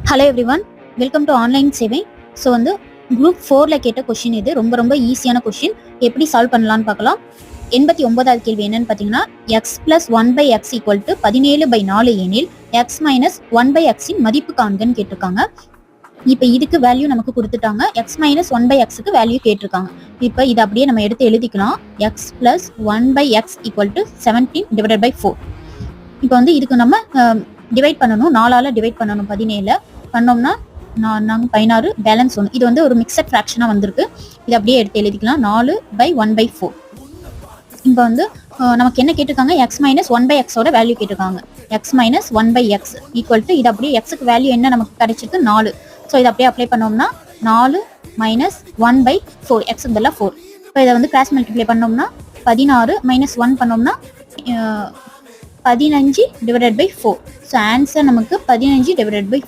Hello everyone, welcome to online சேவை. So வந்து group 4ல் கேட்ட கொஷின் இது ரொம்ப ரொம்ப ஈஸியான கொஷின். எப்படி சால்வ் பண்ணலான்னு பார்க்கலாம். 89வது கேள்வி என்னன்னு பார்த்தீங்கன்னா, X plus 1/x equal to 17/4 எனில் எக்ஸ் மைனஸ் 1/xின் மதிப்பு காண்கன்னு கேட்டிருக்காங்க. இப்போ இதுக்கு வேல்யூ நமக்கு கொடுத்துட்டாங்க. எக்ஸ் மைனஸ் 1/xக்கு வேல்யூ கேட்டிருக்காங்க. இப்போ இதை அப்படியே நம்ம எடுத்து எழுதிக்கலாம். X plus 1/x equal to 17/4. இப்போ வந்து இதுக்கு நம்ம டிவைட் பண்ணணும், 4ஆல் டிவைட் பண்ணணும். 17 பண்ணோம்னா நாங்கள் 16 பேலன்ஸ் 1. இது வந்து ஒரு மிக்சட் ஃப்ராக்ஷனாக வந்திருக்கு. இது அப்படியே எடுத்து எழுதிக்கலாம். 4/1/4. இப்போ வந்து நமக்கு என்ன கேட்டிருக்காங்க, எக்ஸ் மைனஸ் 1/xோட வேல்யூ கேட்டிருக்காங்க. X minus 1/x equal to இது அப்படியே எக்ஸுக்கு வேல்யூ என்ன நமக்கு கிடைச்சிருக்கு 4. ஸோ இதை அப்படியே அப்ளை பண்ணோம்னா 4 மைனஸ் 1/4, எக்ஸுக்கு பதிலாக 4. இப்போ இதை வந்து கிராஸ் மல்டிப்ளை பண்ணோம்னா 16 மைனஸ் 1 பண்ணோம்னா 15/4. ஸோ ஆன்சர் நமக்கு 15/4.